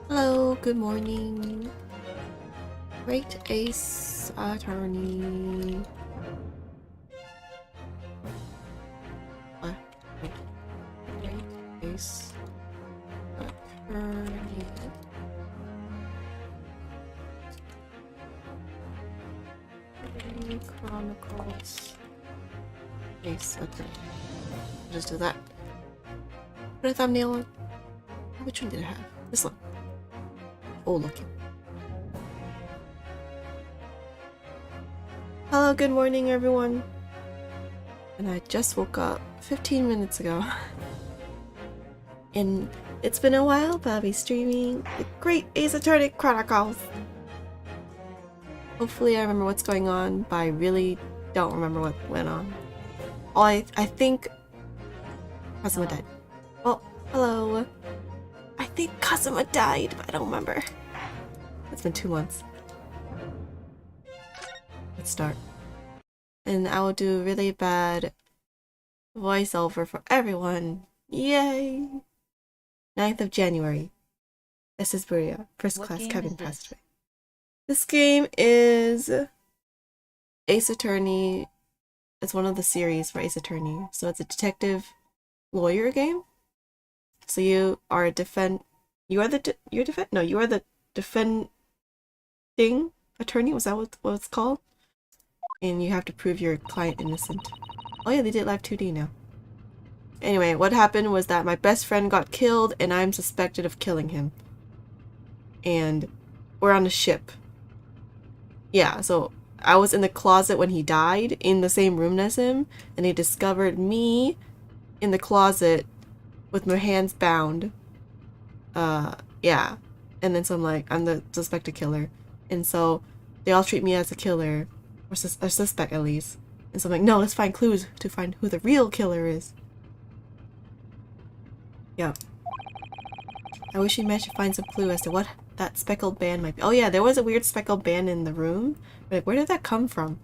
Hello, good morning. Great Ace Attorney. What? Great Ace Attorney. Chronicles. Ace Attorney. Just do that. Put a thumbnail on. Which one did I have? This one. Oh, look. Hello, good morning, everyone. And I just woke up 15 minutes ago. And it's been a while, but I'll be streaming the Great Ace Attorney Chronicles. Hopefully I remember what's going on, but I really don't remember what went on. I think Kazuma died. Well, hello. I think Kazuma died, but I don't remember. It's been 2 months. Let's start. And I will do really bad voiceover for everyone. Yay! 9th of January. This is Berri. First class Kevin passed away. This game is Ace Attorney. It's one of the series for Ace Attorney. So it's a detective lawyer game. So you are a you are the defending attorney. Was that what it's called? And you have to prove your client innocent. Oh yeah, they did live 2D now. Anyway, what happened was that my best friend got killed and I'm suspected of killing him. And we're on a ship. Yeah, so I was in the closet when he died, in the same room as him, and they discovered me in the closet with my hands bound. Yeah. And then so I'm like, I'm the suspected killer. And so they all treat me as a killer, or a suspect at least. And so I'm like, no, let's find clues to find who the real killer is. Yeah. I wish we managed to find some clue as to what that speckled band might be. Oh yeah, there was a weird speckled band in the room. But like, where did that come from?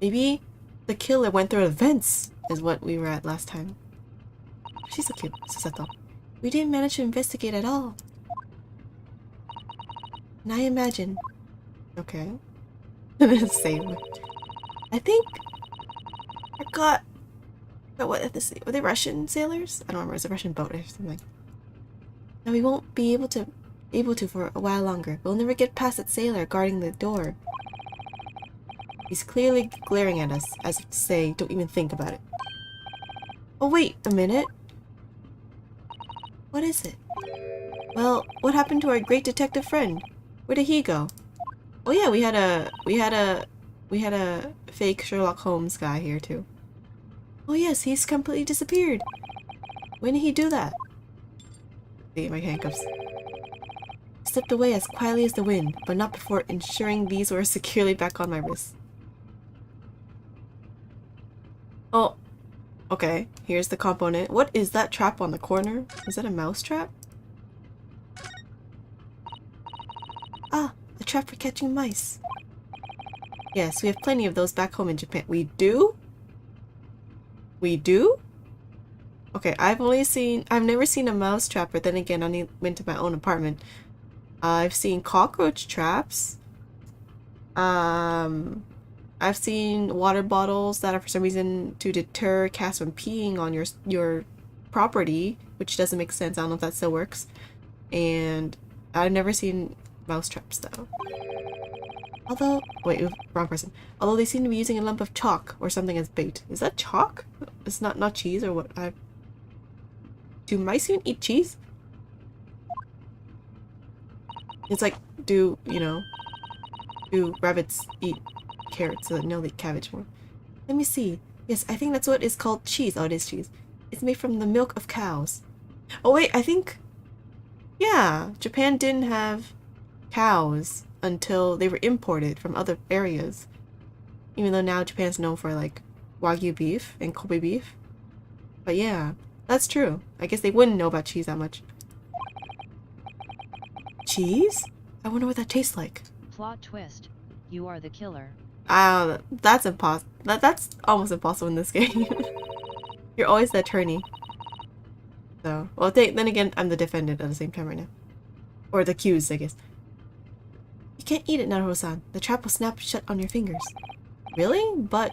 Maybe the killer went through the vents, is what we were at last time. She's so cute, Susato. We didn't manage to investigate at all. And I imagine... Okay. Same. I think... I got... But what ethnicity? Were they Russian sailors? I don't remember. It was a Russian boat or something. Now we won't be able to for a while longer. We'll never get past that sailor guarding the door. He's clearly glaring at us, as if to say, don't even think about it. Oh wait a minute. What is it? Well, what happened to our great detective friend? Where did he go? Oh yeah, we had a fake Sherlock Holmes guy here too. Oh yes, he's completely disappeared. When did he do that? See, my handcuffs. Slipped away as quietly as the wind, but not before ensuring these were securely back on my wrists. Oh, okay. Here's the component. What is that trap on the corner? Is that a mouse trap? Ah, a trap for catching mice. Yes, we have plenty of those back home in Japan. We do? We do? Okay, I've never seen a mouse trap, but then again, I went to my own apartment. I've seen cockroach traps. I've seen water bottles that are for some reason to deter cats from peeing on your property, which doesn't make sense. I don't know if that still works. And I've never seen mouse traps though. Although, wait, wrong person. Although they seem to be using a lump of chalk or something as bait. Is that chalk? It's not cheese or what? Do mice even eat cheese? It's like, do rabbits eat carrots so that no, they eat cabbage more? Let me see. Yes, I think that's what is called cheese. Oh, it is cheese. It's made from the milk of cows. Oh wait, I think... Yeah, Japan didn't have cows until they were imported from other areas. Even though now Japan's known for like Wagyu beef and Kobe beef. But yeah, that's true. I guess they wouldn't know about cheese that much. Cheese? I wonder what that tastes like. Plot twist. You are the killer. That's impossible. That's almost impossible in this game. You're always the attorney. So, well, then again, I'm the defendant at the same time right now. Or the cues, I guess. You can't eat it, Naruto-san. The trap will snap shut on your fingers. Really? But...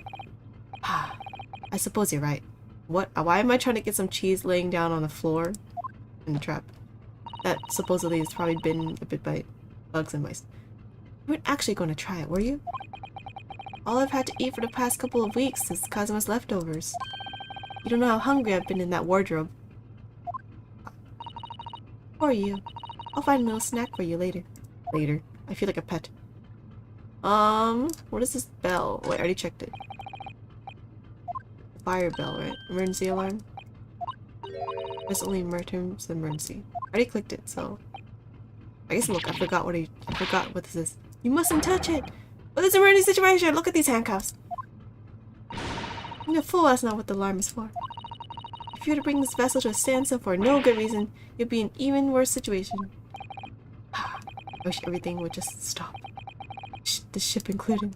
I suppose you're right. What? Why am I trying to get some cheese laying down on the floor in the trap? That supposedly has probably been a bit by bugs and mice. You weren't actually going to try it, were you? All I've had to eat for the past couple of weeks is Kazuma's leftovers. You don't know how hungry I've been in that wardrobe. Or you. I'll find a little snack for you later. Later. I feel like a pet. What is this bell? Wait, I already checked it. Fire bell, right? Emergency alarm? There's only emergency. I already clicked it, so... I guess look, I forgot what this is. You mustn't touch it! But it's an emergency situation! Look at these handcuffs! You're a fool, that's not what the alarm is for. If you were to bring this vessel to a standstill for no good reason, you'd be in an even worse situation. I wish everything would just stop. The ship included.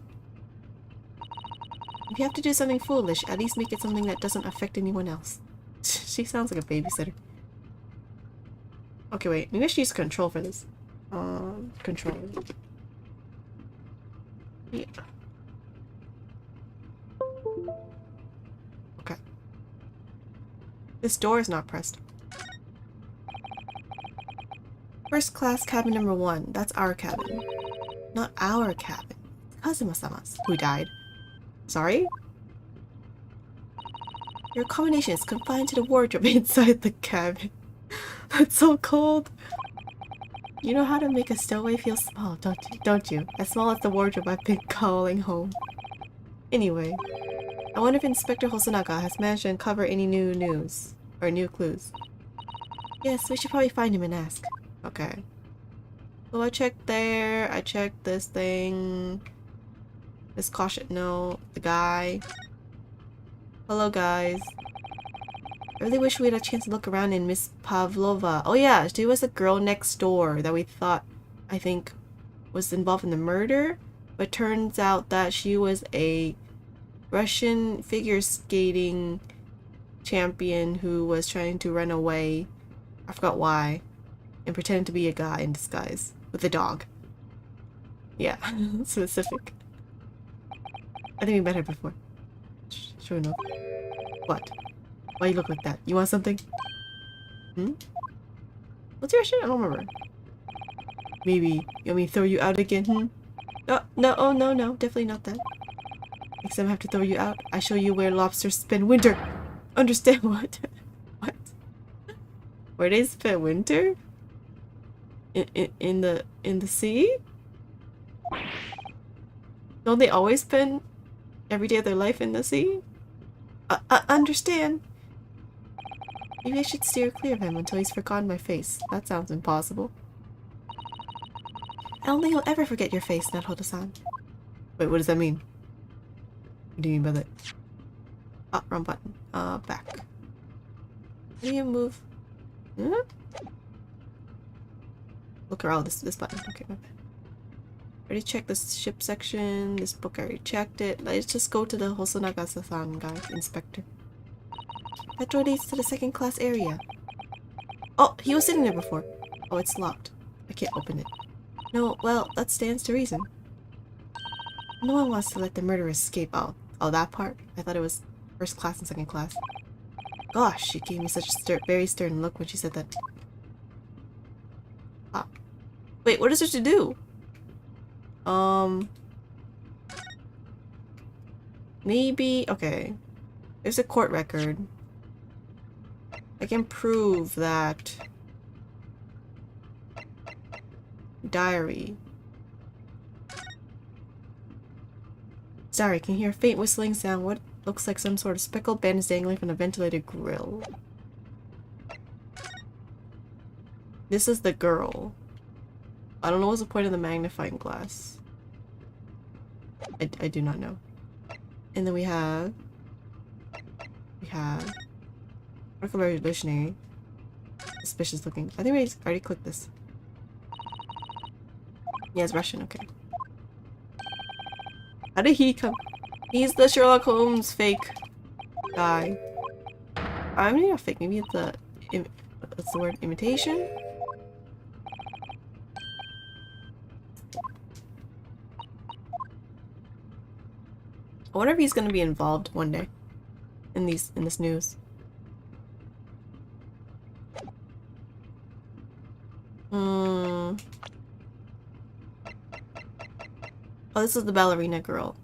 If you have to do something foolish, at least make it something that doesn't affect anyone else. She sounds like a babysitter. Okay, wait. Maybe I should use control for this. Control. Yeah. Okay. This door is not pressed. First class cabin number 1. That's our cabin. Not our cabin. Kazuma-sama's, who died. Sorry? Your accommodation is confined to the wardrobe inside the cabin. That's so cold. You know how to make a stowaway feel small, don't you? As small as the wardrobe I've been calling home. Anyway, I wonder if Inspector Hosonaga has managed to uncover any new news. Or new clues. Yes, we should probably find him and ask. Okay. So I checked there, I checked this thing. This caution note, the guy. Hello guys. I really wish we had a chance to look around in Miss Pavlova. Oh yeah, she was the girl next door that we thought, I think, was involved in the murder. But turns out that she was a Russian figure skating champion who was trying to run away. I forgot why. And pretended to be a guy in disguise. With a dog. Yeah, specific. I think we met her before. Sure enough. What? Why you look like that? You want something? Hmm? What's your shit? I don't remember. Maybe you want me to throw you out again? Hmm? Oh, no, oh no, no, definitely not that. Next time I have to throw you out, I show you where lobsters spend winter. Understand what? What? Where they spend winter? In the sea? Don't they always spend every day of their life in the sea? I understand. Maybe I should steer clear of him until he's forgotten my face. That sounds impossible. I don't think he'll ever forget your face, Naruto-san. Wait, what does that mean? What do you mean by that? Oh, wrong button. Back. How do you move? Hmm? Look around this button. Okay, my bad. Already checked the ship section. This book I already checked it. Let's just go to the Hosonaga-san guy, inspector. That door leads to the second class area. Oh, he was sitting there before. Oh, it's locked. I can't open it. No, well, that stands to reason. No one wants to let the murderer escape. Oh, that part? I thought it was first class and second class. Gosh, she gave me such a very stern look when she said that. Ah. Wait, what is there to do? Maybe... Okay. There's a court record. I can prove that... Diary. Sorry, can you hear a faint whistling sound? What looks like some sort of speckled band is dangling from the ventilated grill. This is the girl. I don't know what's the point of the magnifying glass. I do not know. And then we have... Revolutionary. Suspicious looking. I think we already clicked this. Yeah, it's Russian, okay. How did he come? He's the Sherlock Holmes fake guy. Maybe not fake, maybe it's a... what's the word? Imitation? I wonder if he's gonna be involved one day in this news. Oh, this is the ballerina girl.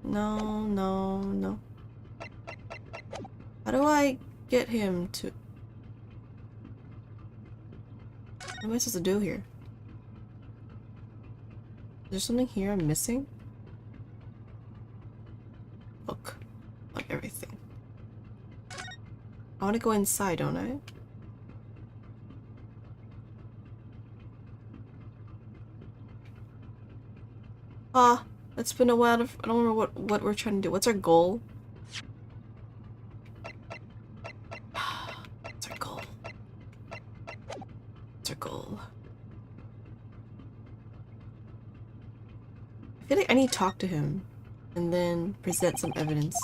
No, no, no. How do I get him to... What am I supposed to do here? Is there something here I'm missing? Look. Look, everything. I want to go inside, don't I? Ah, it's been a while. I don't remember what we're trying to do. What's our goal? What's our goal? What's our goal? I feel like I need to talk to him and then present some evidence.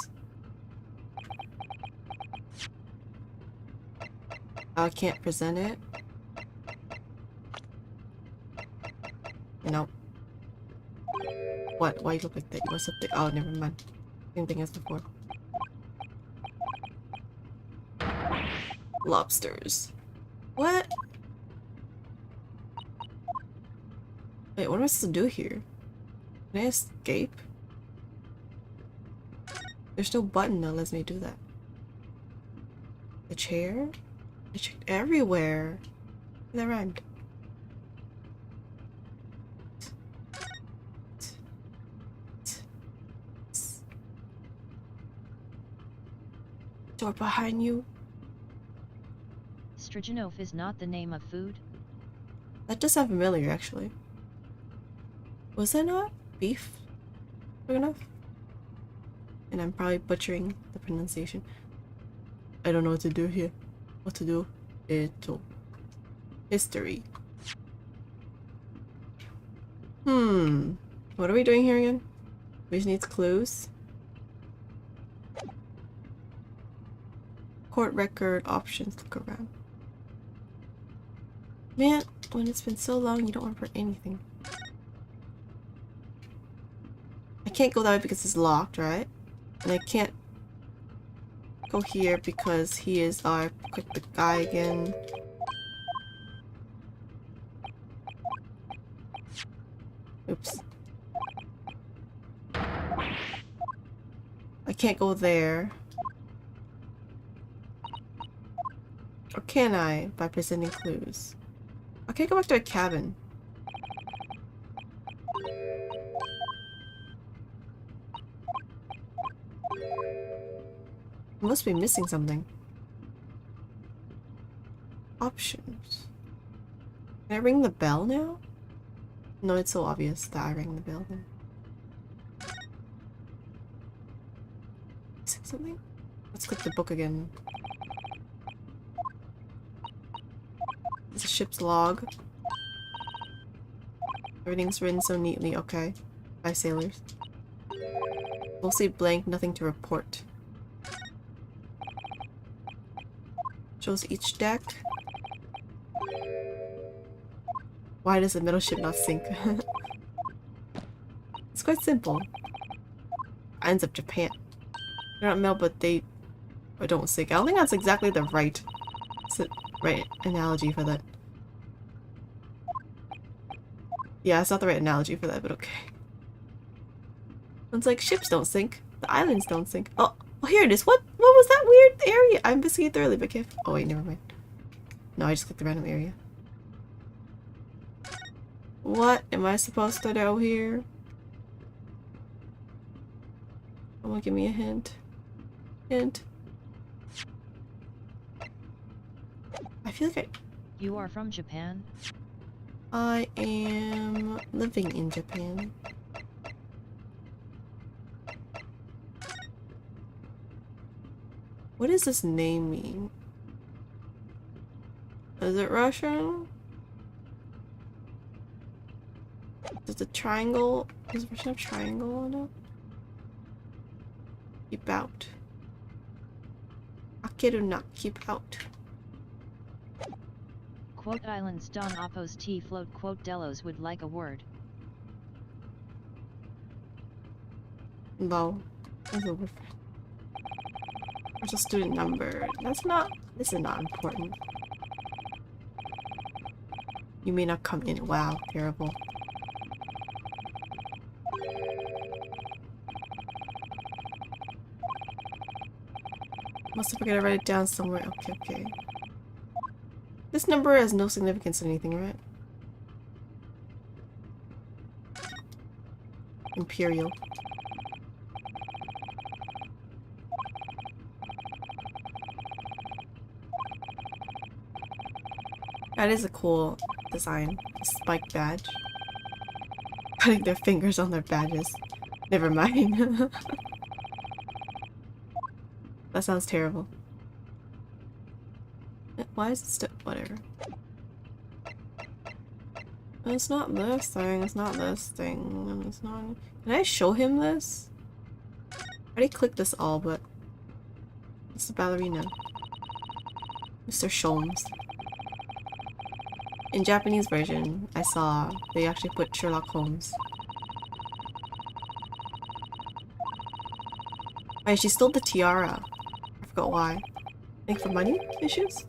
I can't present it. Nope. What? Why you look like that? You want something? Oh, never mind. Same thing as before. Lobsters. What? Wait, what am I supposed to do here? Can I escape? There's no button that lets me do that. The chair? I checked everywhere. That rhymed. Door behind you. Stroganoff is not the name of food. That does sound familiar, actually. Was that not beef? Good enough? And I'm probably butchering the pronunciation. I don't know what to do here. What to do? History. What are we doing here again? We just need clues. Court record options. Look around. Man, when it's been so long, you don't remember anything. I can't go that way because it's locked, right? And I can't go here because he is our quick the guy again. Oops. I can't go there. Or can I? By presenting clues. I can't go back to a cabin. I must be missing something. Options. Can I ring the bell now? No, it's so obvious that I rang the bell then. Missing something? Let's click the book again. It's a ship's log. Everything's written so neatly, okay. By sailors. Mostly blank, nothing to report. Shows each deck. Why does the middle ship not sink? It's quite simple. Islands of Japan. They're not metal, but they don't sink. I don't think that's exactly the right analogy for that. Yeah, it's not the right analogy for that, but okay. It's like ships don't sink. The islands don't sink. Oh, here it is. What was that weird area? I investigated thoroughly, but can't. Oh wait, never mind. No, I just clicked the random area. What am I supposed to do here? Someone give me a hint. Hint. I feel like You are from Japan? I am living in Japan. What does this name mean? Is it Russian? Does the triangle... Does the version of triangle on it? Keep out. Akeru not keep out. Quote islands don oppose T float quote Delos would like a word. Low. Where's the student number? This is not important. You may not come in. Wow, terrible. Must have forgot to write it down somewhere. Okay. This number has no significance to anything, right? Imperial. That is a cool design. A spike badge. Putting their fingers on their badges. Never mind. That sounds terrible. Why is it still— whatever. It's not this thing, it's not this thing, it's not— Can I show him this? I already clicked this all, but— it's the ballerina. Mr. Sholmes. In Japanese version, I saw they actually put Sherlock Holmes. Wait, she stole the tiara. I forgot why. I think for money issues?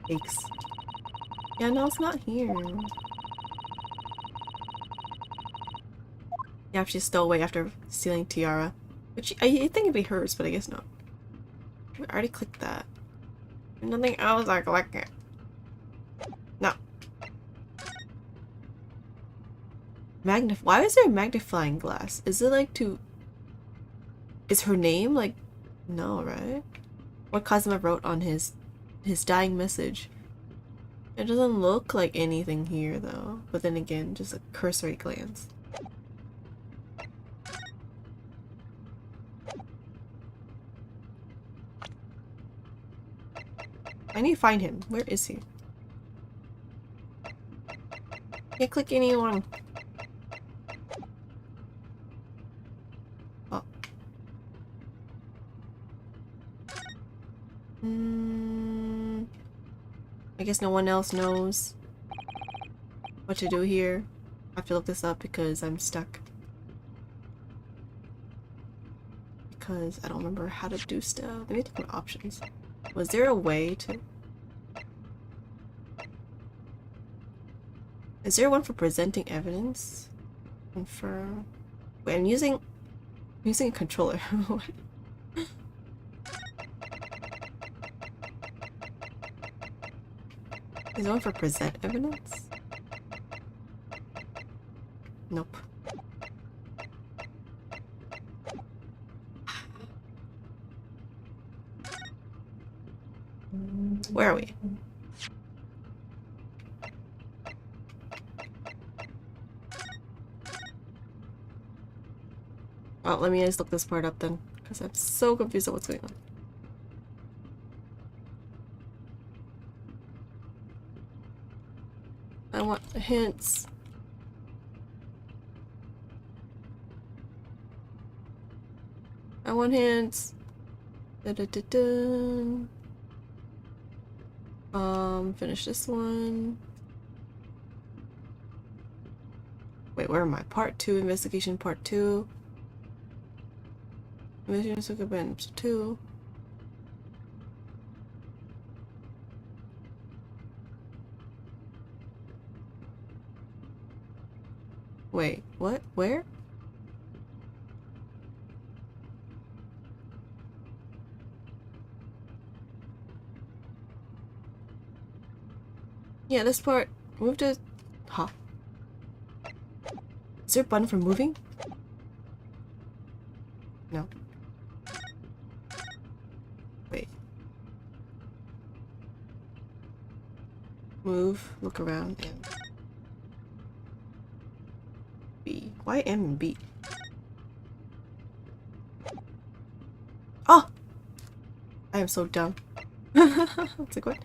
Thanks. Yeah, no, it's not here. Yeah, she stole away after stealing tiara. Which I think it'd be hers, but I guess not. I already clicked that. Nothing else I click it. No. Why is there a magnifying glass? Is it like to— is her name like— no, right? What Kazuma wrote on his dying message. It doesn't look like anything here though. But then again, just a cursory glance. I need to find him. Where is he? Can't click anyone. Oh. I guess no one else knows what to do here. I have to look this up because I'm stuck. Because I don't remember how to do stuff. Let me look at my options. Was there a way to— is there one for presenting evidence? Confirm. Wait, I'm using a controller. Is there one for present evidence? Nope. Where are we? Oh, let me just look this part up then, because I'm so confused at what's going on. I want hints. I want hints. Finish this one. Wait, where am I? Part 2, investigation part 2. Investigation bench 2. Wait, what? Where? Yeah, this part. Move to— huh? Is there a button for moving? No. Wait. Move, look around, and B. Why M and B? Oh! I am so dumb. It's like, what?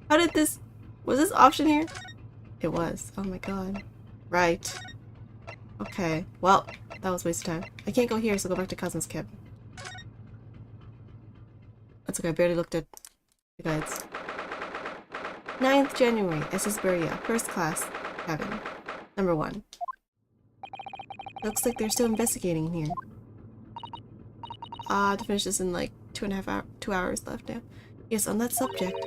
How did this— was this option here? It was. Oh my god. Right. Okay. Well, that was a waste of time. I can't go here, so go back to Cousin's cabin. That's okay, I barely looked at the guides. 9th January, SS Beria, first class, cabin. Number 1. Looks like they're still investigating in here. To finish this in like 2 hours left now. Yes, on that subject,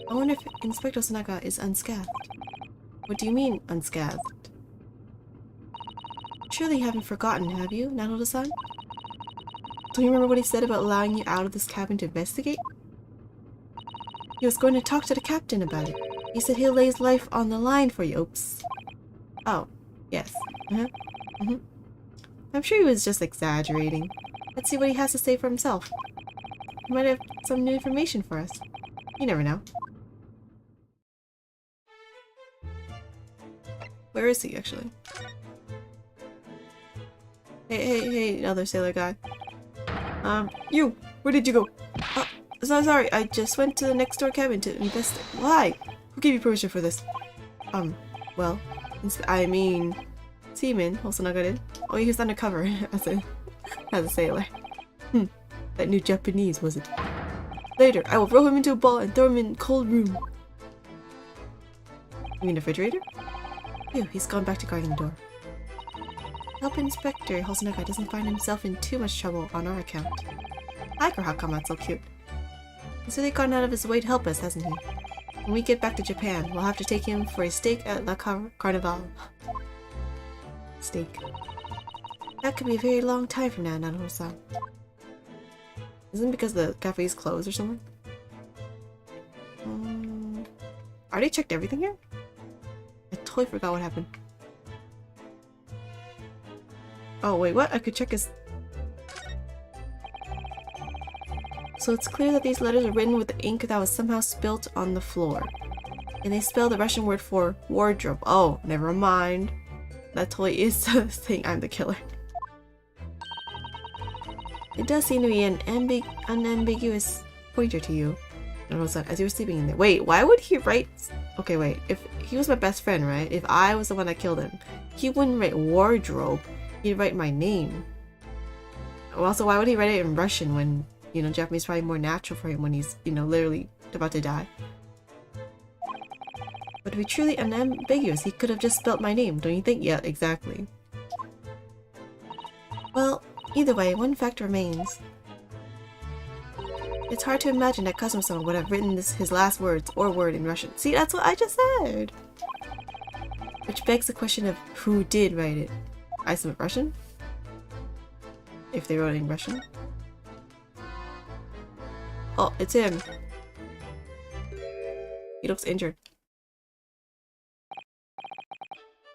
I wonder if Inspector Sanaka is unscathed. What do you mean, unscathed? Surely you haven't forgotten, have you, Naruto-san? Don't you remember what he said about allowing you out of this cabin to investigate? He was going to talk to the captain about it. He said he'll lay his life on the line for you. Oops. Oh, yes. I'm sure he was just exaggerating. Let's see what he has to say for himself. He might have some new information for us. You never know. Where is he, actually? Hey, other sailor guy. You! Where did you go? So sorry, I just went to the next door cabin to investigate. Why? Who gave you permission for this? Well, I mean, seaman, Hosonaga did. Oh, he was undercover as a sailor. That new Japanese, was it? Later, I will throw him into a ball and throw him in a cold room. You mean the refrigerator? Phew, he's gone back to guarding the door. Help Inspector Hosonaga doesn't find himself in too much trouble on our account. I like how Hakamat's so cute. He's really gone out of his way to help us, hasn't he? When we get back to Japan, we'll have to take him for a steak at La Carnival. Steak. That could be a very long time from now, Naruto-san. Isn't it because the cafe's closed or something? Already checked everything here? I totally forgot what happened. Oh wait, what? I could check his... So it's clear that these letters are written with the ink that was somehow spilt on the floor. And they spell the Russian word for wardrobe. Oh, never mind. That totally is the thing. I'm the killer. It does seem to be an unambiguous pointer to you, as you were sleeping in there. Wait, why would he write... Okay, wait. If he was my best friend, right? If I was the one that killed him, he wouldn't write wardrobe. He'd write my name. Also, why would he write it in Russian when, you know, Japanese is probably more natural for him when he's, you know, literally about to die. But to be truly unambiguous, he could have just spelt my name, don't you think? Yeah, exactly. Well, either way, one fact remains. It's hard to imagine that Kazuma-sama would have written his last words or word in Russian. See, that's what I just said! Which begs the question of who did write it. I submit Russian? If they wrote it in Russian? Oh, it's him. He looks injured.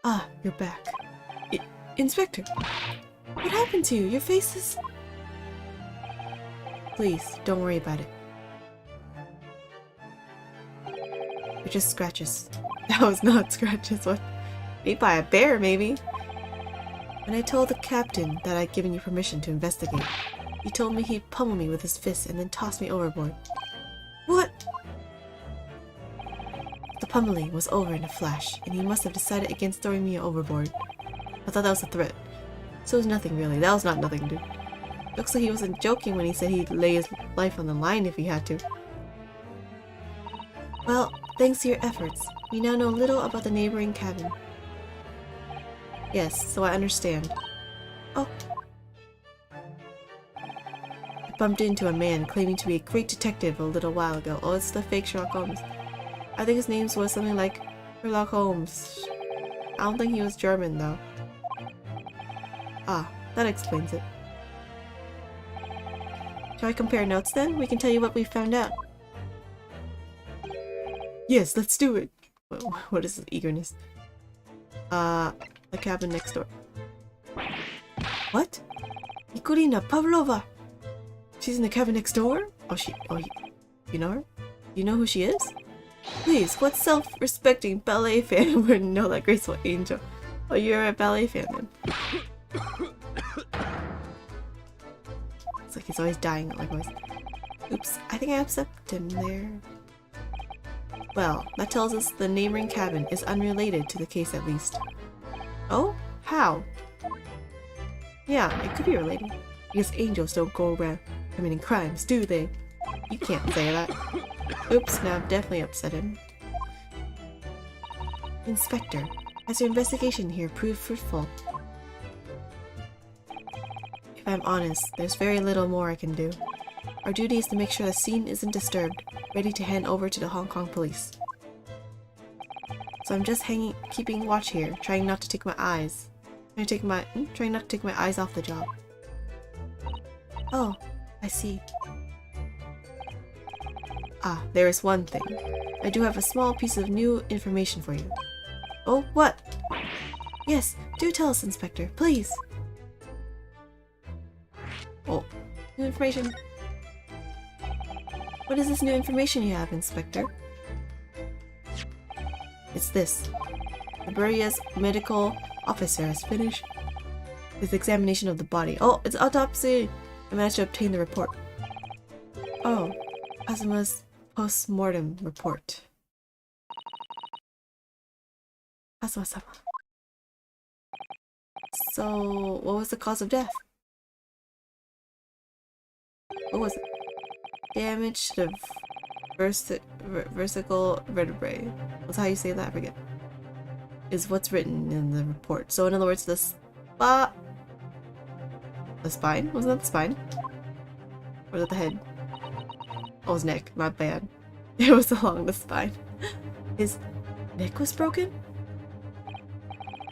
Ah, you're back. Inspector! What happened to you? Your face is... Please, don't worry about it. They're just scratches. That was not scratches. What? Made by a bear, maybe? When I told the captain that I'd given you permission to investigate, he told me he'd pummel me with his fists and then toss me overboard. What? The pummeling was over in a flash, and he must have decided against throwing me overboard. I thought that was a threat. So it was nothing really. That was not nothing, dude. Looks like he wasn't joking when he said he'd lay his life on the line if he had to. Well, thanks to your efforts, we now know little about the neighboring cabin. Yes, so I understand. Oh. I bumped into a man claiming to be a great detective a little while ago. Oh, it's the fake Sherlock Holmes. I think his name was something like Sherlock Holmes. I don't think he was German, though. Ah, that explains it. Shall I compare notes then? We can tell you what we found out. Yes, let's do it! What is this eagerness? The cabin next door. What? Nikolina Pavlova! She's in the cabin next door? You know her? You know who she is? Please, what self-respecting ballet fan wouldn't know that graceful angel? Oh, you're a ballet fan then. It's like he's always dying likewise. Oops, I think I upset him there. Well, that tells us the neighboring cabin is unrelated to the case at least. Oh? How? Yeah, it could be related. Because angels don't go around committing crimes, do they? You can't say that. Oops, now I've definitely upset him. Inspector, has your investigation here proved fruitful? If I'm honest, there's very little more I can do. Our duty is to make sure the scene isn't disturbed, ready to hand over to the Hong Kong police. So I'm just keeping watch here, trying not to take my eyes. Trying not to take my eyes off the job. Oh, I see. Ah, there is one thing. I do have a small piece of new information for you. Oh, what? Yes, do tell us, Inspector, please. Oh, new information. What is this new information you have, Inspector? It's this. The Berri's medical officer has finished his examination of the body. Oh, it's autopsy! I managed to obtain the report. Oh, Kazuma's post-mortem report. Kazuma-sama. So, what was the cause of death? What was it? Damage to the versicle vertebrae. What's how you say that? I forget. Is what's written in the report. So in other words, the spine? Wasn't that the spine? Or was that the head? Oh, his neck. My bad. It was along the spine. His neck was broken?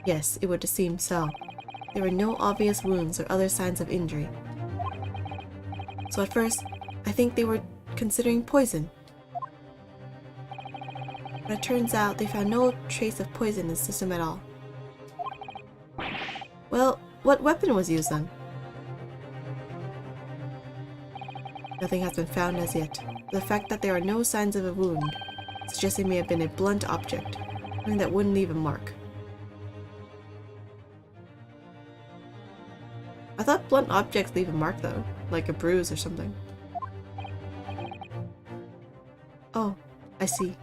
Yes, it would seem so. There were no obvious wounds or other signs of injury. So at first, I think they were considering poison. But it turns out they found no trace of poison in the system at all. Well, what weapon was used then? Nothing has been found as yet. The fact that there are no signs of a wound suggests it may have been a blunt object, something that wouldn't leave a mark. I thought blunt objects leave a mark though, like a bruise or something. Oh, I see.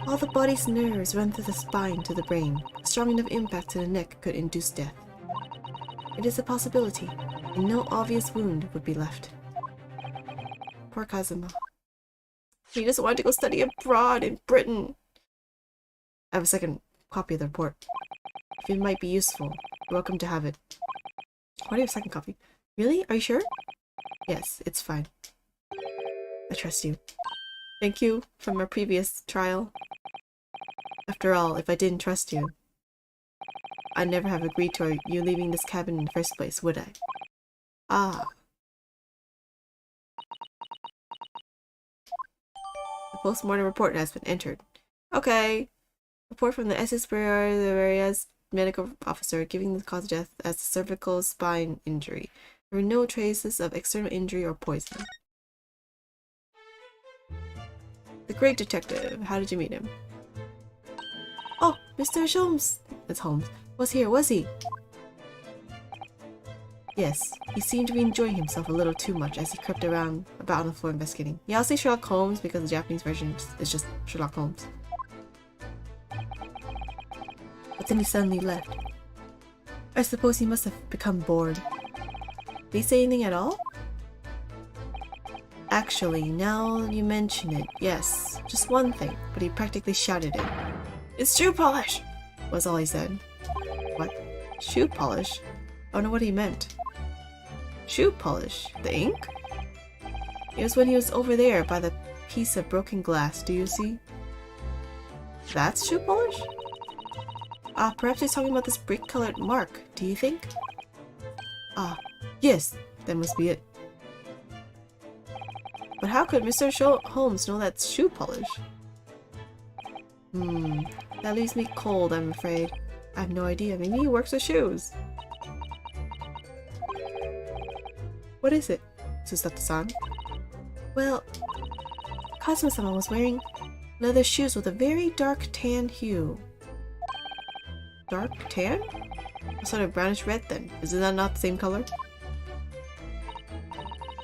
All the body's nerves run through the spine to the brain. A strong enough impact to the neck could induce death. It is a possibility, and no obvious wound would be left. Poor Kazuma. He just wanted to go study abroad in Britain. I have a second copy of the report. If it might be useful, you're welcome to have it. Why do you have a second copy? Really? Are you sure? Yes, it's fine. I trust you. Thank you from our previous trial. After all, if I didn't trust you, I'd never have agreed to you leaving this cabin in the first place, would I? Ah. The post-mortem report has been entered. Okay. Report from the SS area's medical officer giving the cause of death as a cervical spine injury. There were no traces of external injury or poison. The great detective. How did you meet him? Oh, Mr. Holmes. It's Holmes. Was here, was he? Yes, he seemed to be enjoying himself a little too much as he crept about on the floor investigating. Yeah, I'll say Sherlock Holmes because the Japanese version is just Sherlock Holmes. But then he suddenly left. I suppose he must have become bored. Did he say anything at all? Actually, now you mention it, yes, just one thing, but he practically shouted it. It's shoe polish! Was all he said. What? Shoe polish? I don't know what he meant. Shoe polish? The ink? It was when he was over there by the piece of broken glass, do you see? That's shoe polish? Ah, perhaps he's talking about this brick-colored mark, do you think? Ah, yes, that must be it. But how could Mr. Holmes know that's shoe polish? That leaves me cold, I'm afraid. I have no idea. Maybe he works with shoes. What is it? Susato-san? Well, Kazuma-sama was wearing leather shoes with a very dark tan hue. Dark tan? A sort of brownish red then. Isn't that not the same color?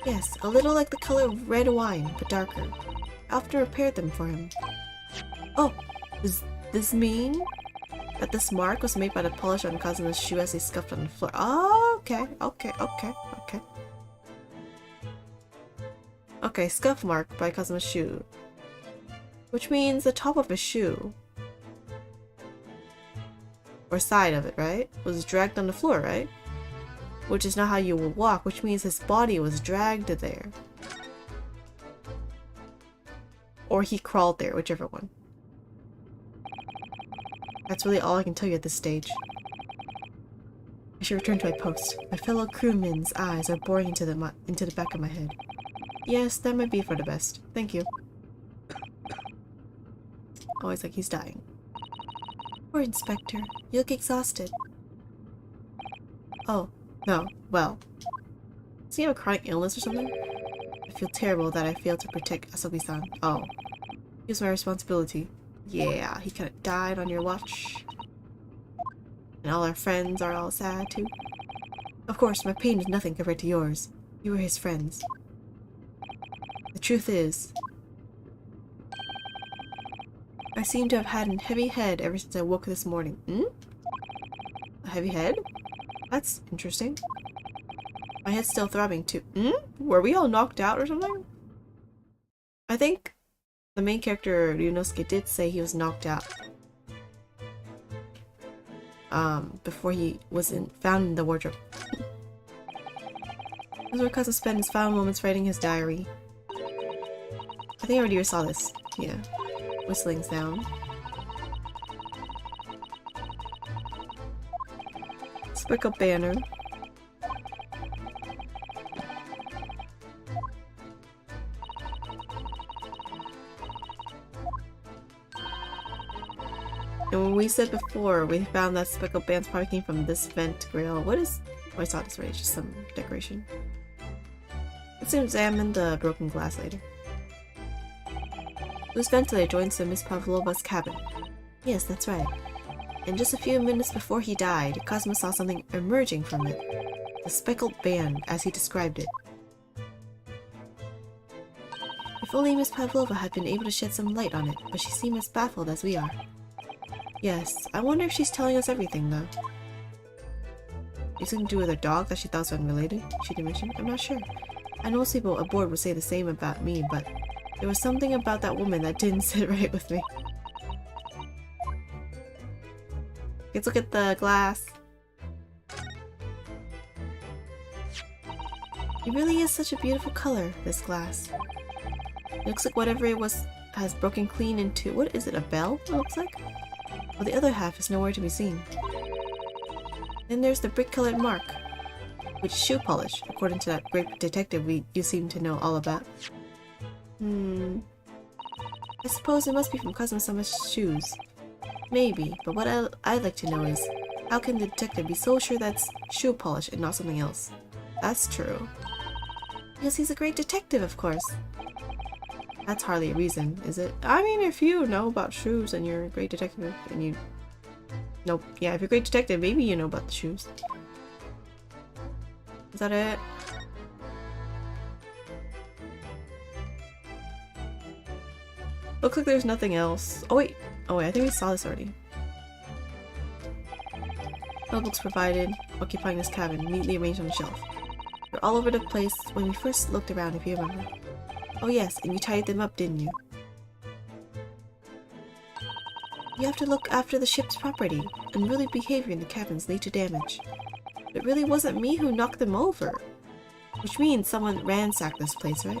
Yes, a little like the color of red wine, but darker. I often repaired them for him. Oh, does this mean that this mark was made by the polish on Kazuma's shoe as he scuffed on the floor? Oh, okay. Okay, scuff mark by Kazuma's shoe. Which means the top of his shoe. or side of it, right? Was dragged on the floor, right? Which is not how you would walk, which means his body was dragged there. Or he crawled there, whichever one. That's really all I can tell you at this stage. I should return to my post. My fellow crewmen's eyes are boring into the back of my head. Yes, that might be for the best. Thank you. Always like he's dying. Poor Inspector. You look exhausted. Oh, no. Well. Does he have a chronic illness or something? I feel terrible that I failed to protect Asobi-san. Oh. It was my responsibility. Yeah, he kind of died on your watch. And all our friends are all sad too. Of course, my pain is nothing compared to yours. You were his friends. The truth is, I seem to have had a heavy head ever since I woke this morning. A heavy head? That's interesting. My head's still throbbing too. Were we all knocked out or something? I think the main character, Ryunosuke, did say he was knocked out. Before he was found in the wardrobe. This is where Cousin spent his final moments writing his diary. I think I already saw this. Yeah. Whistling sound. Speckled banner. And when we said before, we found that speckled bands probably came from this vent grill. What is... Oh, I saw this already. It's just some decoration. Let's examine the broken glass later. This ventilator joins to Miss Pavlova's cabin. Yes, that's right. And just a few minutes before he died, Cosmo saw something emerging from it. The speckled band, as he described it. If only Miss Pavlova had been able to shed some light on it, but she seemed as baffled as we are. Yes, I wonder if she's telling us everything, though. It's something to do with her dog that she thought was unrelated, she did mention? I'm not sure. I know most people aboard would say the same about me, but there was something about that woman that didn't sit right with me. Let's look at the glass. It really is such a beautiful color, this glass. It looks like whatever it was has broken clean into... What is it, a bell, it looks like? Well, the other half is nowhere to be seen. Then there's the brick-colored mark, which is shoe polish, according to that great detective you seem to know all about. I suppose it must be from Kazuma-sama's shoes. Maybe, but what I'd like to know is, how can the detective be so sure that's shoe polish and not something else? That's true. Because he's a great detective, of course. That's hardly a reason, is it? I mean, if you know about shoes and you're a great detective, and you... Nope. Yeah, if you're a great detective, maybe you know about the shoes. Is that it? Looks like there's nothing else. Oh wait, I think we saw this already. Notebooks provided, occupying this cabin, neatly arranged on the shelf. They're all over the place when we first looked around, if you remember. Oh yes, and you tied them up, didn't you? You have to look after the ship's property. Unruly behavior in the cabins lead to damage. It really wasn't me who knocked them over. Which means someone ransacked this place, right?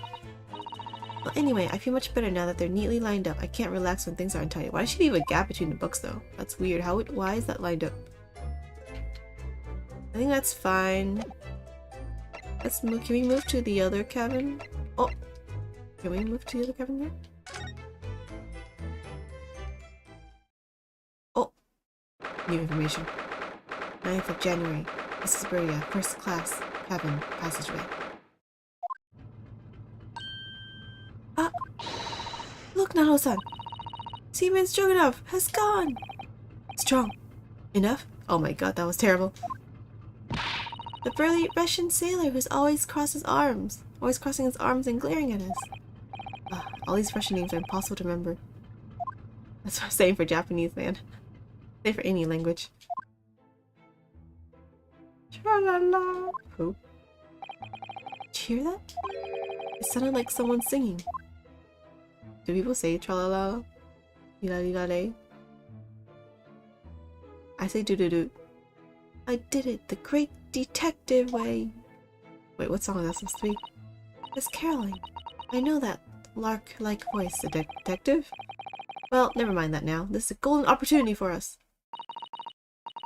Well, anyway, I feel much better now that they're neatly lined up. I can't relax when things are untidy. Why does she leave a gap between the books, though? That's weird. Why is that lined up? I think that's fine. Let's move. Can we move to the other cabin? Oh! Can we move to the other cabin there? Oh! New information. 9th of January. This is Berri, first class cabin passageway. Ah! Look, Nano-san! Seaman Stroganoff has gone! Strong. Enough? Oh my god, that was terrible. The burly Russian sailor who's always crossing his arms and glaring at us. All these Russian names are impossible to remember. That's what I'm saying for Japanese, man. Say for any language. Tra-la-la. Who? Did you hear that? It sounded like someone singing. Do people say tra-la-la? I I say do-do-do. I did it the great detective way. Wait, what song is that supposed to be? It's caroling. I know that lark-like voice, a detective? Well, never mind that now. This is a golden opportunity for us.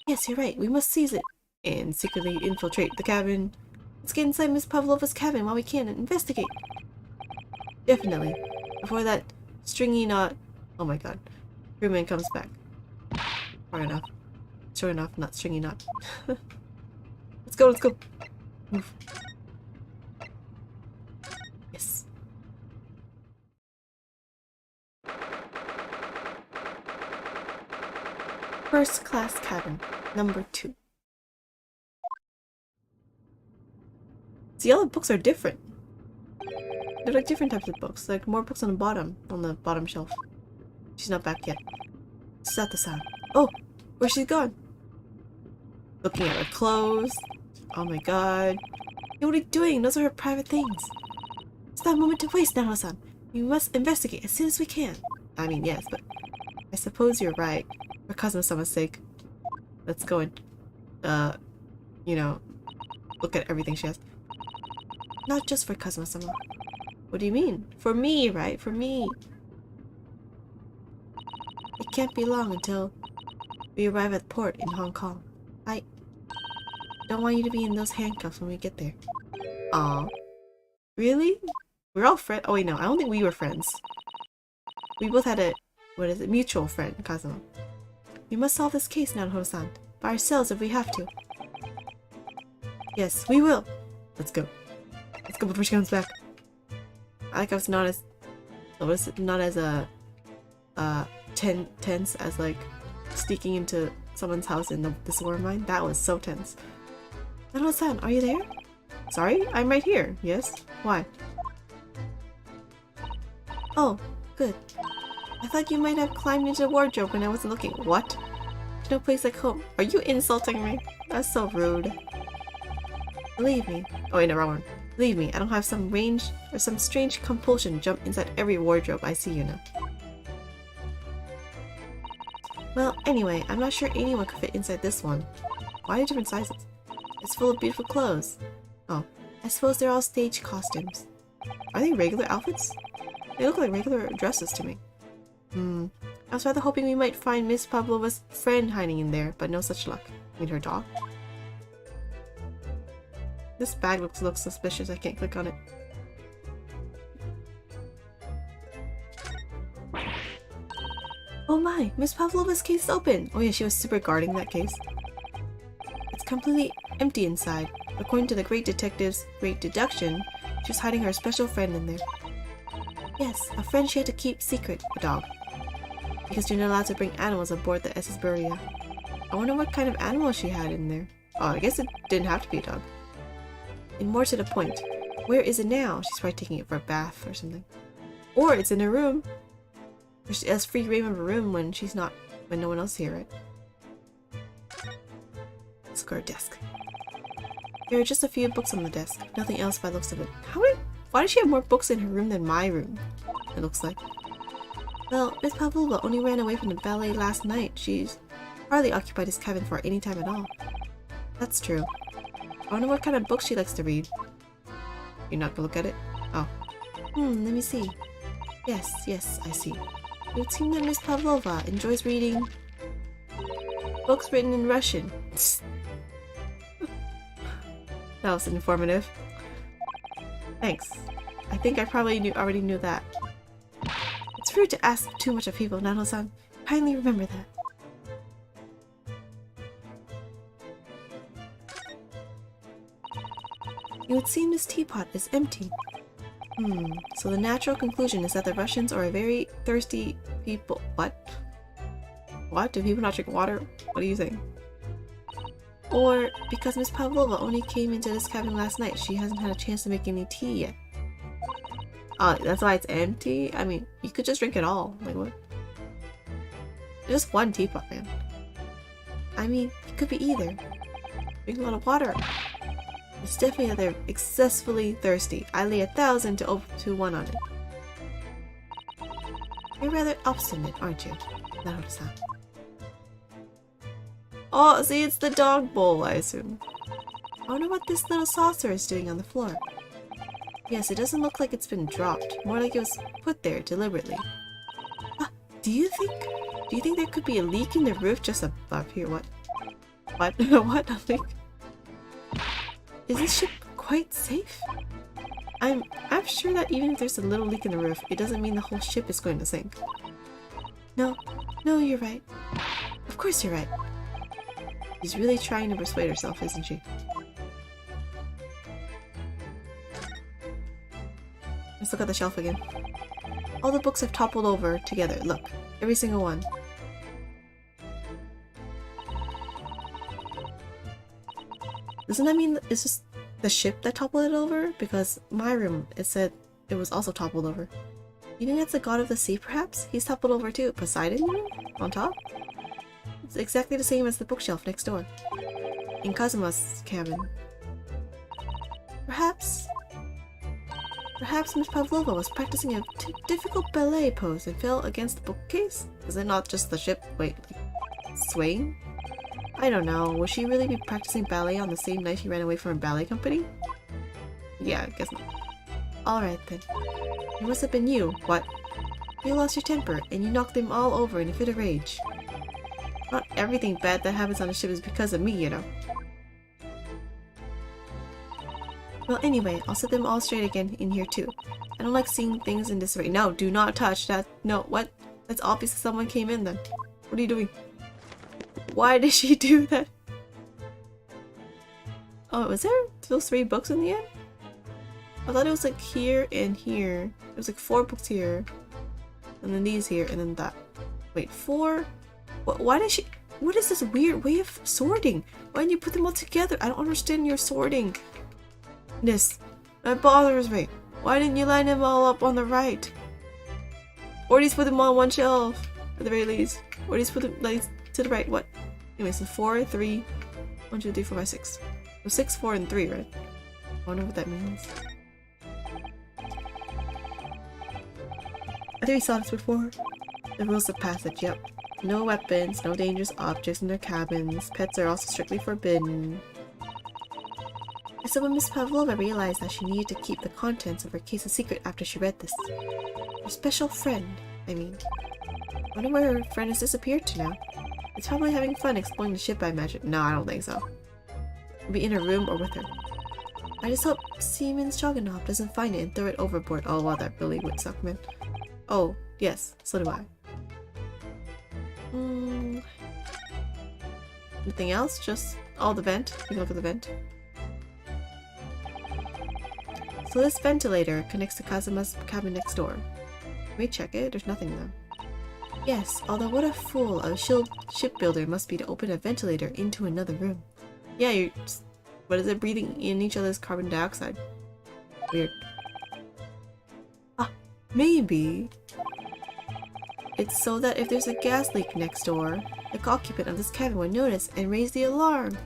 Yes, you're right. We must seize it. And secretly infiltrate the cabin. Let's get inside Miss Pavlova's cabin while we can and investigate. Definitely. Before that stringy knot... Oh my god. Crewman comes back. Far enough. Sure enough, not stringy knot. Let's go, let's go. Move. Yes. First class cabin, number 2. See, all the books are different. They're like different types of books, like more books on the bottom shelf. She's not back yet. Sato-san. Oh, where's she gone? Looking at her clothes. Oh my god. Hey, what are you doing? Those are her private things. It's not a moment to waste, Naho-san. We must investigate as soon as we can. I mean, yes, but I suppose you're right. For Kazuma-sama's sake. Let's go and, you know, look at everything she has. Not just for Kazuma-sama. What do you mean? For me, right? For me. It can't be long until we arrive at port in Hong Kong. I don't want you to be in those handcuffs when we get there. Aw. Really? We're all friends. Oh wait, no. I don't think we were friends. We both had a, what is it, mutual friend, Kazuma. We must solve this case, Naruto-san. By ourselves if we have to. Yes, we will. Let's go. Let's go before she comes back. I like how it's not as... What is it? Not as tense as like sneaking into someone's house in the sewer mine. That was so tense. Naruto-san, are you there? Sorry? I'm right here. Yes? Why? Oh, good. I thought you might have climbed into the wardrobe when I wasn't looking. What? There's no place like home. Are you insulting me? That's so rude. Believe me. Oh wait, no, wrong one. Believe me, I don't have some strange compulsion to jump inside every wardrobe I see, you know. Well, anyway, I'm not sure anyone could fit inside this one. Why are they different sizes? It's full of beautiful clothes. Oh, I suppose they're all stage costumes. Are they regular outfits? They look like regular dresses to me. I was rather hoping we might find Miss Pavlova's friend hiding in there, but no such luck. I mean, her dog. This bag looks suspicious. I can't click on it. Oh my! Miss Pavlova's case is open! Oh yeah, she was super guarding that case. It's completely empty inside. According to the great detective's great deduction, she was hiding her special friend in there. Yes, a friend she had to keep secret, a dog. Because you're not allowed to bring animals aboard the SS Berri. I wonder what kind of animal she had in there. Oh, I guess it didn't have to be a dog. And more to the point, where is it now? She's probably taking it for a bath or something. Or it's in her room. She has free reign of her room when no one else here, right? Let's go to her desk. There are just a few books on the desk. Nothing else by the looks of it. Why does she have more books in her room than my room? It looks like. Well, Miss Pavlova only ran away from the ballet last night. She's hardly occupied this cabin for any time at all. That's true. I wonder what kind of books she likes to read. You're not gonna look at it? Oh. Let me see. Yes, I see. It would seem that Miss Pavlova enjoys reading books written in Russian. That was informative. Thanks. I think I probably already knew that. It's rude to ask too much of people, Nano-san. Kindly remember that. It would seem this teapot is empty. So the natural conclusion is that the Russians are a very thirsty people. What? What? Do people not drink water? What are you saying? Or because Miss Pavlova only came into this cabin last night, she hasn't had a chance to make any tea yet. Oh, that's why it's empty? I mean, you could just drink it all. Like what? Just one teapot, man. I mean, it could be either. Drink a lot of water. It's definitely that they're excessively thirsty. I lay 1,000 to 1 on it. You're rather obstinate, aren't you? Naruto-san. Oh, see, it's the dog bowl, I assume. I wonder what this little saucer is doing on the floor. Yes, it doesn't look like it's been dropped. More like it was put there deliberately. Ah, do you think there could be a leak in the roof just above here? What? What? What? A leak? Is this ship quite safe? I'm sure that even if there's a little leak in the roof, it doesn't mean the whole ship is going to sink. No, you're right. Of course you're right. She's really trying to persuade herself, isn't she? Let's look at the shelf again. All the books have toppled over together. Look, every single one. Doesn't that mean it's just the ship that toppled it over? Because my room, it said it was also toppled over. You think that's the god of the sea, perhaps? He's toppled over too. Poseidon, you mean? On top? It's exactly the same as the bookshelf next door. In Kazuma's cabin. Perhaps Miss Pavlova was practicing a difficult ballet pose and fell against the bookcase? Is it not just the ship, like, swaying? I don't know. Would she really be practicing ballet on the same night she ran away from a ballet company? Yeah, I guess not. Alright then. It must have been you. What? You lost your temper, and you knocked them all over in a fit of rage. Not everything bad that happens on a ship is because of me, you know. Well, anyway, I'll set them all straight again in here too. I don't like seeing things in disarray. No, do not touch that. No, what? That's obvious someone came in then. What are you doing? Why did she do that? Oh, was there those 3 books in the end? I thought it was like here and here. It was like 4 books here. And then these here, and then that. Wait, 4? Why did she... What is this weird way of sorting? Why didn't you put them all together? I don't understand your sorting. That bothers me. Why didn't you line them all up on the right? Or at least put them on one shelf, at the very least. Or at least put them like, to the right. What? Anyway, so 4, 3, 1, 2, 3, 4, 5, 6. So 6, 4, and 3, right? I wonder what that means. I think we saw this before. The rules of passage, yep. No weapons, no dangerous objects in their cabins. Pets are also strictly forbidden. And so when Miss Pavlova realized that she needed to keep the contents of her case a secret after she read this. Her special friend, I mean. I wonder where her friend has disappeared to now. It's probably having fun exploring the ship, I imagine. No, I don't think so. It'll be in her room or with her. I just hope Seaman Stroganoff doesn't find it and throw it overboard. Oh, wow, that really would suck, man. Oh, yes, so do I. Anything else? Just... Oh, the vent. You can look at the vent. So this ventilator connects to Kazuma's cabin next door. Can we check it? There's nothing though. Yes, although what a fool a shipbuilder must be to open a ventilator into another room. Yeah, you're just, what is it? Breathing in each other's carbon dioxide. Weird. Ah, maybe it's so that if there's a gas leak next door, the occupant of this cabin would notice and raise the alarm.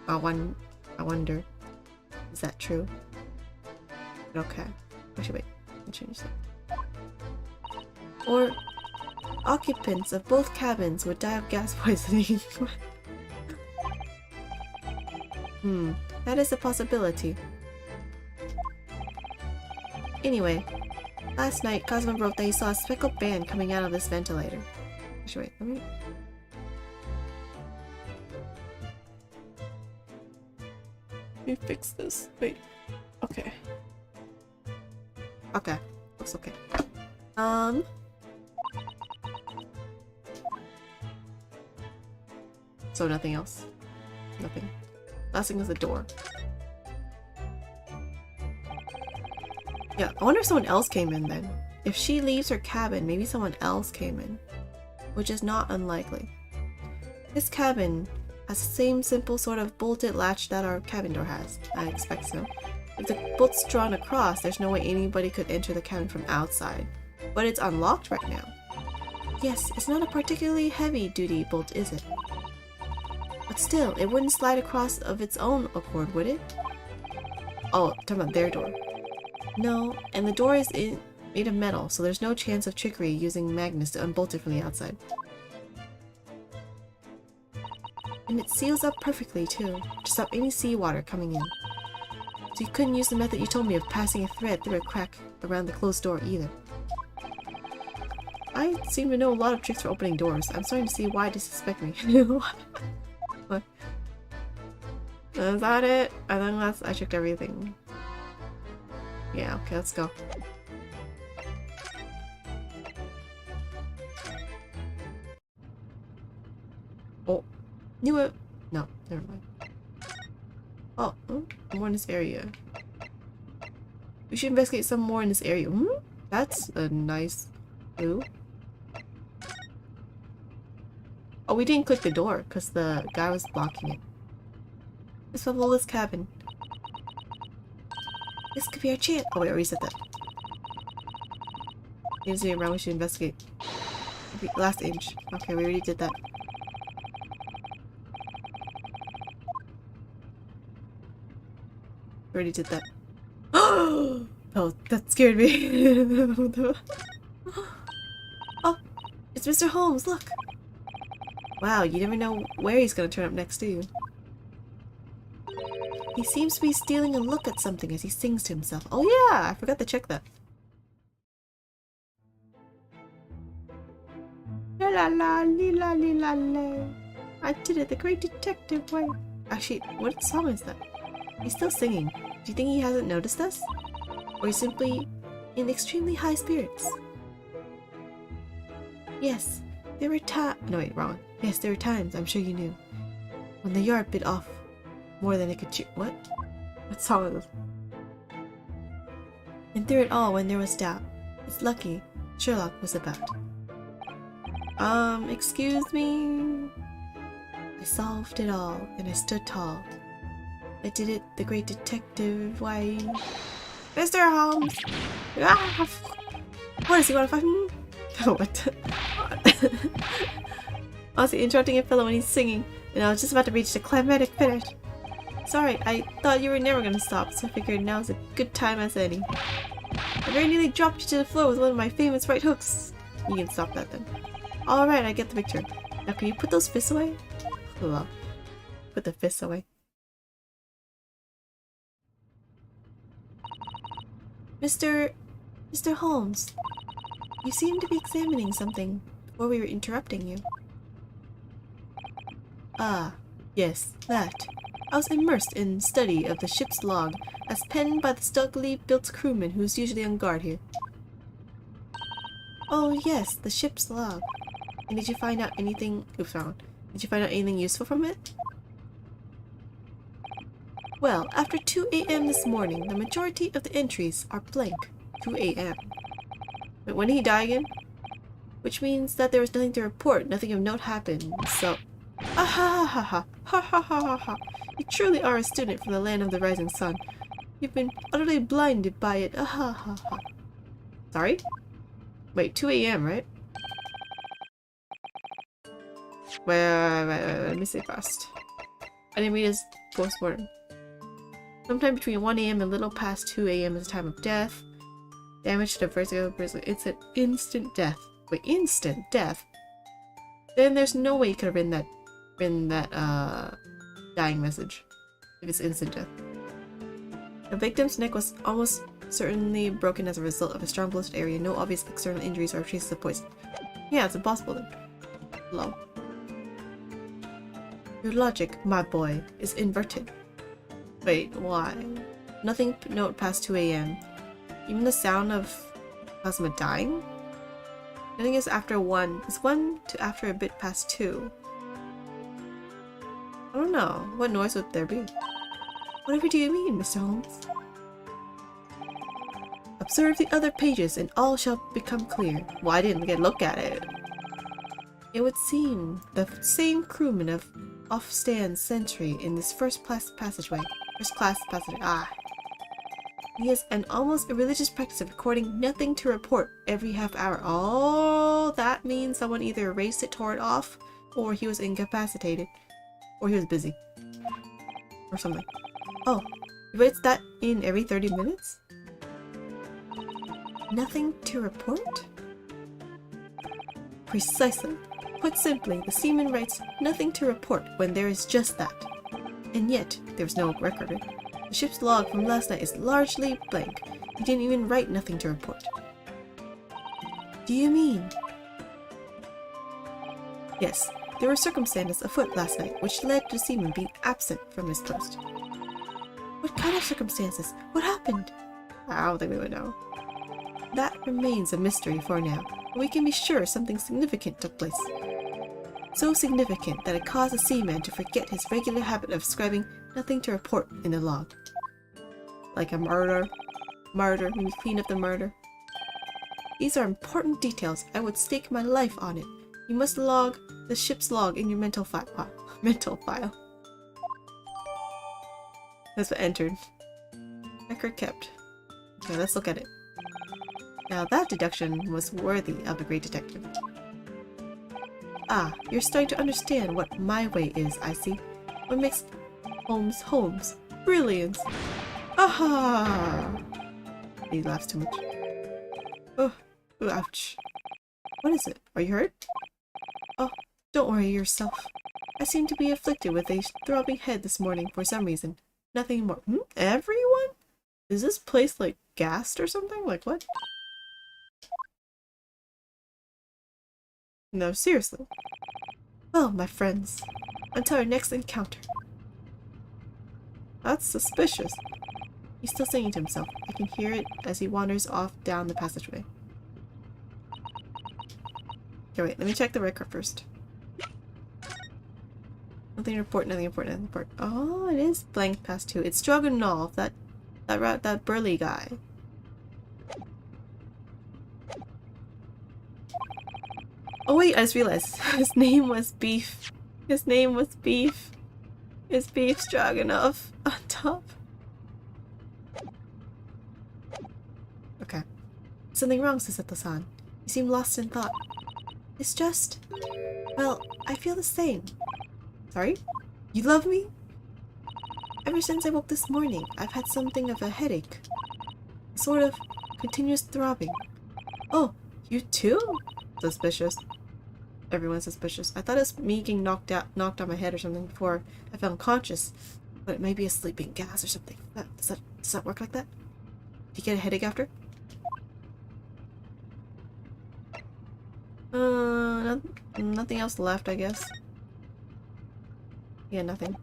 I wonder. Is that true? Okay. Actually, wait. I'll change that. Or occupants of both cabins would die of gas poisoning. That is a possibility. Anyway, last night Kazuma wrote that he saw a speckled band coming out of this ventilator. Actually, wait, let me... Let me fix this. Wait. Okay. Okay. Looks okay. So nothing else. Nothing. Last thing is the door. Yeah, I wonder if someone else came in then. If she leaves her cabin, maybe someone else came in. Which is not unlikely. This cabin has the same simple sort of bolted latch that our cabin door has. I expect so. If the bolt's drawn across, there's no way anybody could enter the cabin from outside. But it's unlocked right now. Yes, it's not a particularly heavy-duty bolt, is it? But still, it wouldn't slide across of its own accord, would it? Oh, talking about their door. No, and the door is made of metal, so there's no chance of trickery using magnets to unbolt it from the outside. And it seals up perfectly too, to stop any seawater coming in. So you couldn't use the method you told me of passing a thread through a crack around the closed door either. I seem to know a lot of tricks for opening doors. I'm starting to see why they suspect me. What? Is that it? I think I checked everything. Yeah, okay, let's go. Oh, knew it. No, never mind. Oh, more in this area. We should investigate some more in this area. That's a nice clue. Oh, we didn't click the door because the guy was blocking it. This fabulous cabin. This could be our chance. Oh wait, I reset that. Seems to be around, we should investigate. Last inch. Okay, we already did that. We already did that. Oh, that scared me. Oh, it's Mr. Holmes, look. Wow, you never know where he's gonna turn up next, do you? He seems to be stealing a look at something as he sings to himself. Oh yeah, I forgot to check that. La la la la la la. I did it the great detective way. Actually, what song is that? He's still singing. Do you think he hasn't noticed us? Or he's simply in extremely high spirits? Yes, there were no wait, wrong. Yes, there were times, I'm sure you knew, when the yard bit off more than it could chew. What? What song is this? And through it all, when there was doubt, it's lucky Sherlock was about. Excuse me? I solved it all, and I stood tall. I did it the great detective way. Mr. Holmes! Ah! What, is he want to fight me? Oh, what? Honestly, interrupting a fellow when he's singing, and I was just about to reach the climactic finish. Sorry, I thought you were never gonna stop, so I figured now's a good time as any. I very nearly dropped you to the floor with one of my famous right hooks. You can stop that then. Alright, I get the picture. Now can you put those fists away? Hello. Put the fists away. Mr. Holmes, you seem to be examining something before we were interrupting you. Ah, yes, that. I was immersed in study of the ship's log, as penned by the stockily built crewman who is usually on guard here. Oh yes, the ship's log. And did you find out anything? Did you find out anything useful from it? Well, after 2 a.m. this morning, the majority of the entries are blank. 2 a.m. But when did he die again? Which means that there was nothing to report, nothing of note happened, so... Ah ha ha ha ha ha ha ha ha. You truly are a student from the land of the rising sun. You've been utterly blinded by it. Ah ha ha ha. Sorry? Wait, 2 a.m., right? Wait, let me say fast. I didn't read his postmortem. Sometime between 1 a.m. and a little past 2 a.m. is the time of death. Damage to the vertigo, it's an instant death. Wait, instant death? Then there's no way you could have written that dying message. If it's instant death. The victim's neck was almost certainly broken as a result of a strong bloated area. No obvious external injuries or traces of poison. Yeah, it's impossible then. Hello. Your logic, my boy, is inverted. Wait, why? Nothing note past 2 a.m. Even the sound of Plasma dying? I think it's after 1. It's 1 to after a bit past 2. I don't know. What noise would there be? Whatever do you mean, Mr. Holmes? Observe the other pages and all shall become clear. Well, I didn't get a look at it. It would seem the same crewman of off-stand sentry in this first-class passageway. Ah. He has an almost a religious practice of recording nothing to report every half hour. Oh, that means someone either erased it, tore it off, or he was incapacitated. Or he was busy. Or something. Oh, he writes that in every 30 minutes? Nothing to report? Precisely. Put simply, the seaman writes nothing to report when there is just that. And yet, there's no record. The ship's log from last night is largely blank. He didn't even write nothing to report. Do you mean? Yes, there were circumstances afoot last night which led to the seaman being absent from his post. What kind of circumstances? What happened? I don't think we would know. That remains a mystery for now. We can be sure something significant took place. So significant that it caused the seaman to forget his regular habit of scribing nothing to report in the log. Like a murder, when you clean up the murder. These are important details. I would stake my life on it. You must log the ship's log in your mental file. Mental file. That's what entered. Record kept. Okay, let's look at it. Now that deduction was worthy of a great detective. Ah, you're starting to understand what my way is, I see. What makes Holmes. Brilliance. Aha! He laughs too much. Oh, ouch. What is it? Are you hurt? Oh, don't worry yourself. I seem to be afflicted with a throbbing head this morning for some reason. Nothing more. Everyone? Is this place like gassed or something? Like what? No, seriously. Well, my friends, until our next encounter. That's suspicious. He's still singing to himself. I can hear it as he wanders off down the passageway. Okay, wait, let me check the record first. Nothing to report, nothing important, nothing important. Oh, it is blank past 2. It's Stroganoff, that Berri guy. Oh wait, I just realized his name was Beef. His name was Beef. It's Beef Stroganoff on top. Okay. Something wrong, Sasato-san. You seem lost in thought. It's just... well, I feel the same. Sorry? You love me? Ever since I woke this morning, I've had something of a headache. A sort of continuous throbbing. Oh, you too? Suspicious. Everyone's suspicious. I thought it was me getting knocked on my head or something before I fell unconscious. But it might be a sleeping gas or something. Does that work like that? Do you get a headache after? Nothing else left, I guess. Yeah, nothing.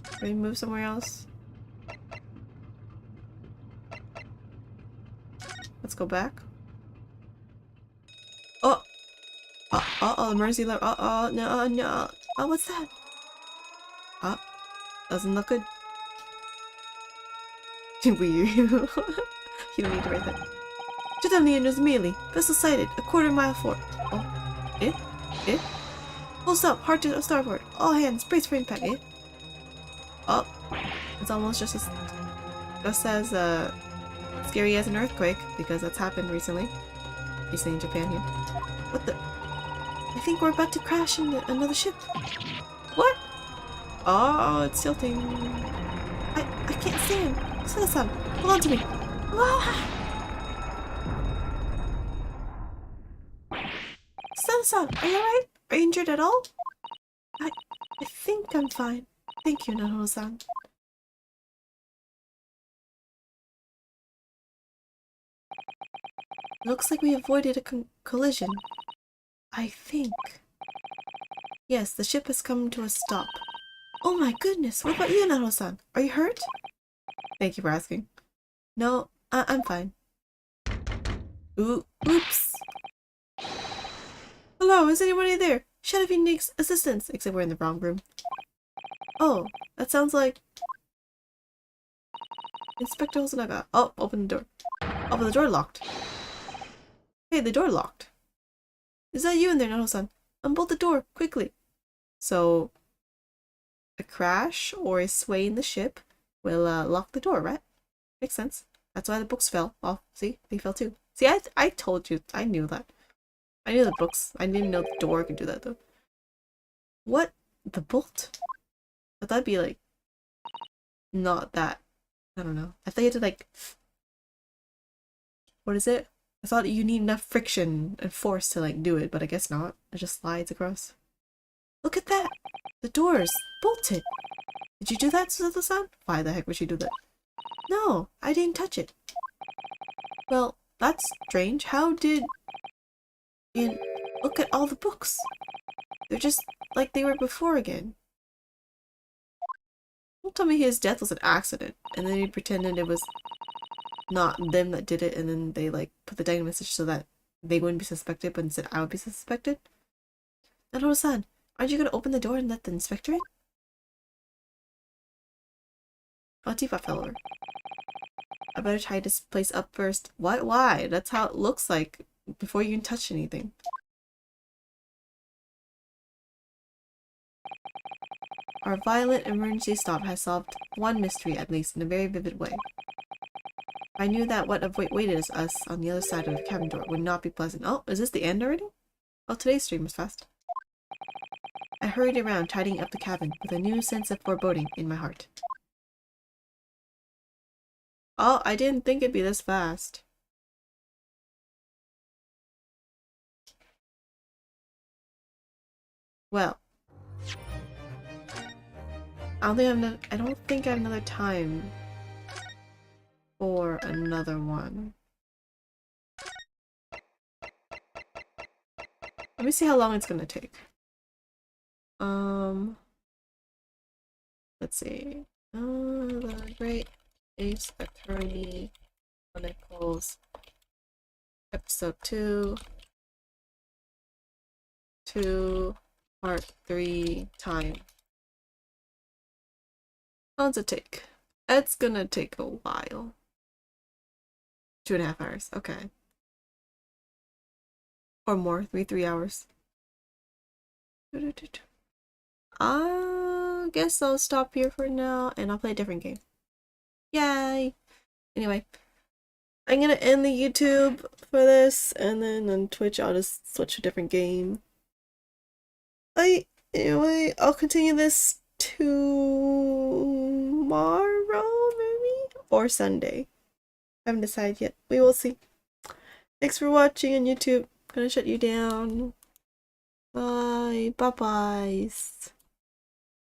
Can we move somewhere else? Let's go back. Oh! Uh-oh, emergency alert. No. Oh, what's that? Oh, doesn't look good. Weird. You don't need to write that. Lillin was merely vessel sighted a quarter-mile forward. Oh, it? Full stop, hard to starboard. All hands, brace for impact, Oh, it's almost just as scary as an earthquake, because that's happened recently. Recently in Japan here. What the? I think we're about to crash into another ship. What? Oh, it's tilting. I can't stand. Sada-san, hold on to me. Ah! Sada-san, are you alright? Are you injured at all? I think I'm fine. Thank you, Naho-san. Looks like we avoided a collision. I think. Yes, the ship has come to a stop. Oh my goodness, what about you, Naho-san? Are you hurt? Thank you for asking. No, I'm fine. Oops. Hello, is anybody there? Shout if you need assistance, except we're in the wrong room. Oh, that sounds like... Inspector Hosonaga. Oh, open the door. Oh, but the door locked. Hey, the door locked. Is that you in there, Naho-san? Unbolt the door, quickly. So, a crash or a sway in the ship will lock the door, right? Makes sense. That's why the books fell. Oh, see? They fell too. See, I told you. I knew that. I knew the books. I didn't know the door could do that, though. What? The bolt? But that'd be, like, not that. I don't know. I thought you had to, like... What is it? I thought you need enough friction and force to like do it, but I guess not. It just slides across. Look at that! The door's bolted! Did you do that, Suzuto-san? Why the heck would you do that? No, I didn't touch it. Well, that's strange. How did... And look at all the books. They're just like they were before again. Don't tell me his death was an accident, and then he pretended it was not them that did it, and then they like put the dying message so that they wouldn't be suspected, but instead I would be suspected. Naruto-san, aren't you gonna open the door and let the inspector in? Oh, teapot fell over. I better tie this place up first. What? Why? That's how it looks like before you can touch anything. Our violent emergency stop has solved one mystery, at least, in a very vivid way. I knew that what awaited us on the other side of the cabin door would not be pleasant. Oh, is this the end already? Well, today's stream was fast. I hurried around, tidying up the cabin, with a new sense of foreboding in my heart. Oh, I didn't think it'd be this fast. Well, I don't think I have another time for another one. Let me see how long it's gonna take. Let's see. The Great Ace Attorney Chronicles, Episode 2, Part 3, time. How long does it take? It's gonna take a while. 2.5 hours, okay. Or more, 3 hours. I guess I'll stop here for now and I'll play a different game. Yay! Anyway, I'm gonna end the YouTube for this, and then on Twitch I'll just switch to a different game. Anyway, I'll continue this tomorrow, maybe? Or Sunday. I haven't decided yet. We will see. Thanks for watching on YouTube. I'm gonna shut you down. Bye. Bye-byes.